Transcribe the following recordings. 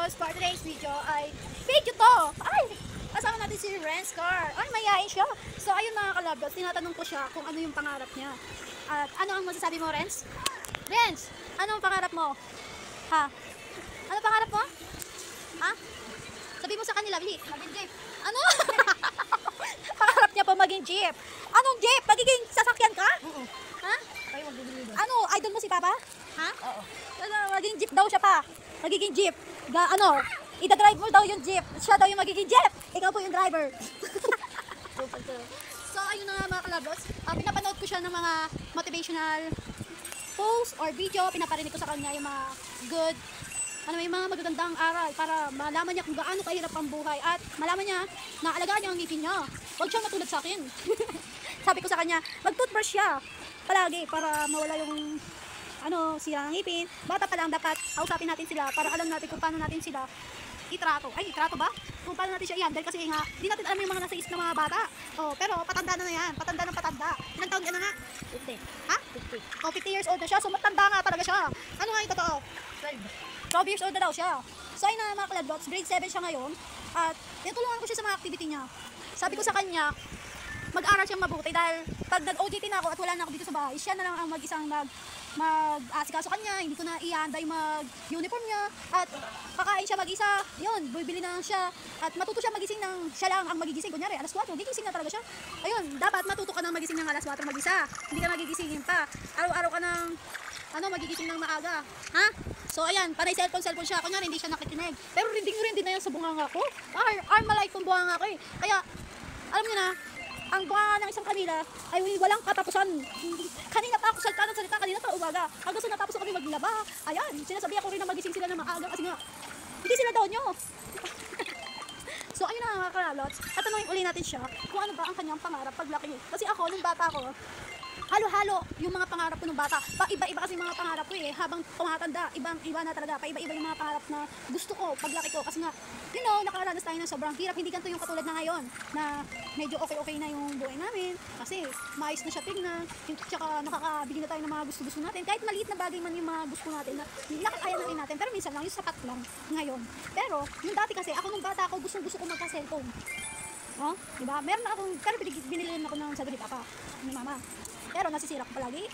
kalabos, for today's video ay video to! Ay! Kasama natin si Renz Car. Ay, mayayain siya. So, ayun mga kalabos, tinatanong ko siya kung ano yung pangarap niya. At ano ang masasabi mo, Renz? Renz, ano ang pangarap mo? Ha? Ano pangarap mo? Ha? Sabi mo sa kanila, Bili. Maging jeep. Ano? Pangarap niya pa maging jeep. Anong jeep? Magiging sasakyan ka? Oo. Ha? Ano? Idol mo si Papa? Ha? Oo. Magiging jeep daw siya pa. Magiging jeep. Ida-drive mo daw yung jeep. Siya daw yung magiging jeep. Ikaw po yung driver. So, ayun na nga mga kalabos. Pinapanood ko siya ng mga motivational post or video. Pinaparinig ko sa kanya yung mga good, yung mga magagandang aral para malaman niya kung gaano kahirap ang buhay at malaman niya na alagaan niya ang ngipin niya. Huwag siyang matulad sa akin. Sabi ko sa kanya, mag-toothbrush siya palagi para mawala yung sira ng ngipin. Bata pa lang dapat kausapin natin sila para alam natin kung paano natin sila itrato. Ay, itrato ba? Kung paano natin siya i-handle kasi nga, di natin alam yung mga nasa isip ng mga bata. Pero patanda na yan. Patanda ng patanda. Ilang taon ka na nga? 50. Ha? 50. 50 years old na siya. So matanda nga talaga siya. Ano nga yung totoo? 12 years old na daw siya. So ayun na mga kaladbots, grade 7 siya ngayon. At tinutulungan ko siya sa mga activity niya. Sabi ko sa kanya, mag-aral siyang mabuti dahil pag nag-OJT na ako at wala na ako dito sa bahay, siya na lang ang mag-isang mag-asikaso kanya, hindi ko na i-handay mag-uniform niya at kakain siya mag-isa, yun, bibili na lang siya at matuto siya magising ng siya lang ang magigising, kunyari alas 4, gigising na talaga siya. Ayun, dapat matuto ka nang magising ng alas 4 mag-isa, hindi ka magigisingin pa, araw-araw ka nang magigising ng maaga, ha? So ayan, panay cellphone siya, kunyari hindi siya nakikinig, pero rinding na yan sa bunganga ko, armalike kong bunganga ko eh, kaya alam niyo na, ang bunganga ng isang kanila ay walang katapusan. Kanina pa ako salita ng salita, kanina pa umaga. Hanggang sa natapos kami maglaba. Ayan, sinasabihan ko rin na magising sila ng maaga kasi nga, hindi sila daw nyo. So ayun na mga kalalots, tatanungin uli natin siya kung ano ba ang kanyang pangarap paglaki niya. Kasi ako, nung bata ko, halo-halo yung mga pangarap ko nung bata. Iba-iba kasi mga pangarap ko eh. Habang tumatanda, ibang-iba na talaga. Iba-iba yung mga pangarap na gusto ko paglaki ko. Kasi nga, nakaranas tayo ng sobrang hirap. Hindi ganito yung katulad na ngayon na medyo okay na yung buhay namin. Kasi maayos na siya tingnan. Tsaka nakakabigyan na tayo ng mga gusto-gusto natin. Kahit maliit na bagay man yung mga gusto natin na nakakaya na rin natin. Pero minsan lang, yung sapat lang ngayon. Pero, yung dati kasi, ako nung bata ako, gusto ko magka-cellphone. Diba? Meron na akong, pero binili ako ng sabi ni Papa, ni Mama. Pero nasisira ko palagi.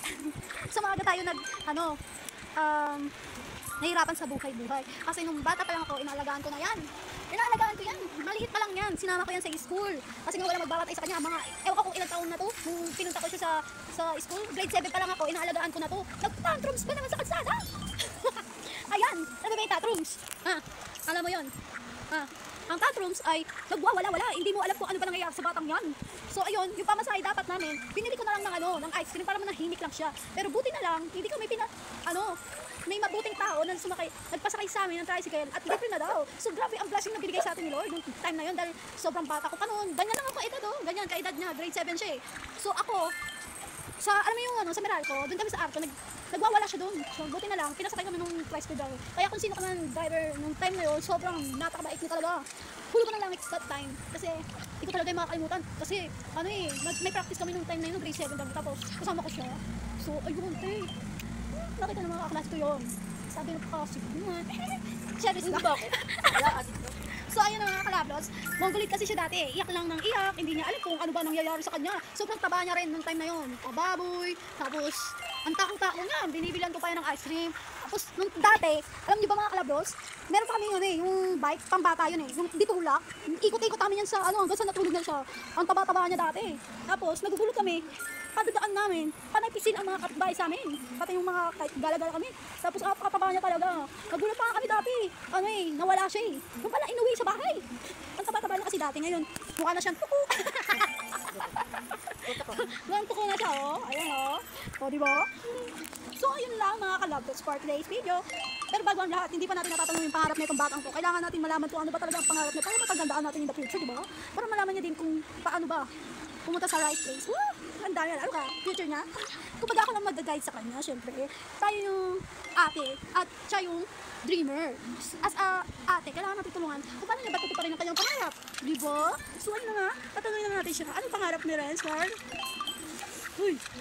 So maaga tayo nahihirapan sa buhay-buhay. Kasi nung bata pa lang ako, inaalagaan ko na yan. Maliit pa lang yan. Sinama ko yan sa school. Kasi nga wala magbabatay sa kanya. Ewan ko kung ilang taon na to. Nung pinunta ko siya sa school, grade 7 pa lang ako, inaalagaan ko na to. Nag-tantrums pa naman sa kalsada. Ayan, ano ba yung tantrums? Alam mo yun? Ang tantrums ay nagwawala-wala. Hindi mo alam kung ano ba nangyayari sa batang yan. So ayun, yung pamasahe dapat namin, binili ko na lang ng ice cream para manahimik lang siya. Pero buti na lang, hindi kami may mabuting tao na nagpasakay sa amin ng tricycle at libre na daw. So grabe ang blessing na binigay sa atin ni Lord nung time na yun dahil sobrang bata ko pa noon. Ganyan lang ako edad ganyan, kaedad niya, grade 7 siya eh. So ako, sa sa Meralco, doon kami sa Arco, nagwawala siya doon. So buti na lang, pinasakay kami nung tricycle daw. Kaya kung sino ka ng driver nung time na yun, sobrang napakabait niya talaga. Hulo ko na lang that time. Kasi hindi ko talaga yung makakalimutan. Kasi may practice kami nung time na yun, grade 7 daw. Tapos kasama ko siya. So ayun, nakita ng mga kaklase ko yun. Sabi na pakasig naman. Siyempre sila ba ako? So ayun na mga kalablos, mongolid kasi siya dati, iyak lang ng iyak, hindi niya alam kung ano ba nangyayari sa kanya. Sobrang taba niya rin nung time na yun, baboy, tapos ang tako-tako niya, binibilan ko pa yan ng ice cream. Tapos nung dati, alam niyo ba mga kalablos, meron pa kami yung bike, pambata yun yung ditulak, ikot-ikot kami yan sa hanggang sa natulog na siya. Ang taba-taba niya dati. Tapos nagugulot kami, padadaan namin, panaypisin ang mga kapitbahay sa amin, pati yung mga gala-gala kami. Tapos kapataba niya talaga. Nagulat pa kami dati. Nawala siya eh. Nung pala inuwi sa bahay. Ang taba-taba niya kasi dati ngayon, mukha na siyang tuko. Mukhang tuko na siya Ayan diba? So ayun lang mga kalabdots for today's video. Pero bago ang lahat, hindi pa natin natatanong yung pangarap na itong batang to. Kailangan natin malaman kung ano ba talaga ang pangarap niya para matagandaan natin in the future, diba? Para malaman niya din kung paano ba pumunta sa right place. Ang dami na, future niya. Kumbaga ako lang mag-guide sa kanya, syempre. Tayo yung ate at siya yung dreamer. As a ate, kailangan natin tulungan kung paano niya ba tutuparin ang kanyang pangarap. Diba? So ano na nga, tatanungin na natin siya. Anong pangarap ni Renz, Carl?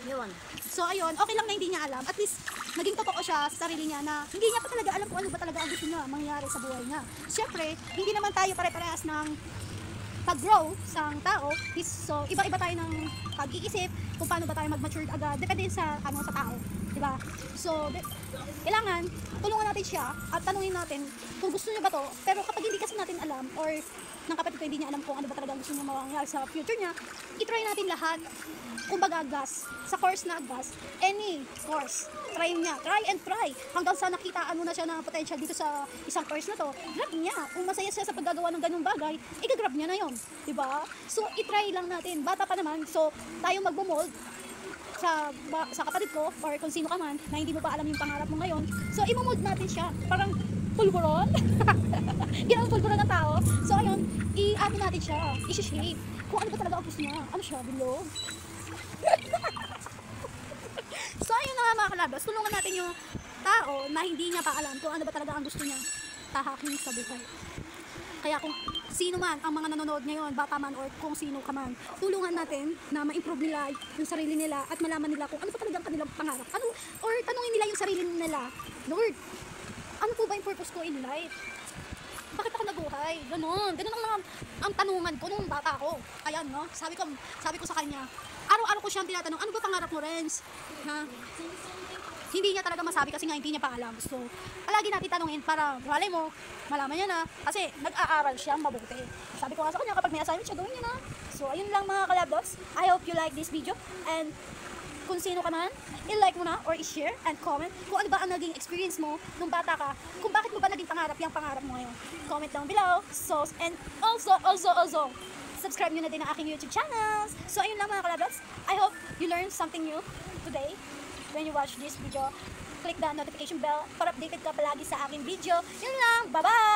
Yun. So ayun, okay lang na hindi niya alam. At least, naging totoo siya sa sarili niya na hindi niya pa talaga alam kung ano ba talaga ang gusto gusto niya mangyari sa buhay niya. Siyempre, hindi naman tayo pare-parehas ng pag-grow sa tao. So, iba-iba tayo ng pag-iisip kung paano ba tayo mag-mature agad. Depende sa sa tao, di ba? So, kailangan tulungan natin siya at tanungin natin kung gusto niya ba to. Pero kapag hindi kasi natin alam or ng kapatid ko hindi niya alam kung ano ba talaga gusto niya mangyari sa future niya, i-try natin lahat. Kumbaga gas, sa course na gas, any course, try niya, try and try, hanggang sa nakitaan mo na siya ng potential dito sa isang course na to, grab niya, kung masaya siya sa paggagawa ng ganung bagay, i-grab niya na yon, diba? So, i-try lang natin, bata pa naman, so, tayo magbumold, sa kapatid ko, or kung sino ka man, na hindi mo pa alam yung pangarap mo ngayon, so, imomold natin siya, parang pulburon, ginawang pulburon ng tao, so, ayun, i-ano natin siya, i-shape, kung ano ba talaga ang gusto niya, ano siya, bilog, so ayun na nga mga kalabas, tulungan natin yung tao na hindi niya pa alam kung ano ba talaga ang gusto niya tahakin sa buhay. Kaya kung sino man ang mga nanonood ngayon, bata man or kung sino ka man, tulungan natin na ma-improve nila yung sarili nila at malaman nila kung ano pa talaga ang kanilang pangarap. Ano, or tanungin nila yung sarili nila, Lord, ano po ba yung purpose ko in life? Bakit ako nabuhay? Ganon ang tanungan ko nung bata ko. Ayan, no? Sabi ko sa kanya, araw-araw ko siyang tinatanong, ano ba pangarap mo, Renz? Ha? Hindi niya talaga masabi kasi nga hindi niya pa alam. So, palagi natin tanungin para malay mo, malaman niya na. Kasi nag-aaral siya mabuti. Sabi ko nga sa kanya, kapag may assignment siya, gawin niya na. So, ayun lang mga kalabdogs. I hope you like this video. And kung sino ka man, i-like mo na or i-share and comment kung ano ba ang naging experience mo nung bata ka. Kung bakit mo ba naging pangarap yung pangarap mo ngayon. Comment down below. So, and also, subscribe nyo na din ang aking YouTube channels. So, ayun lang mga kalabdogs. I hope you learned something new today when you watch this video. Click the notification bell para updated ka palagi sa aking video. Yun lang. Bye-bye!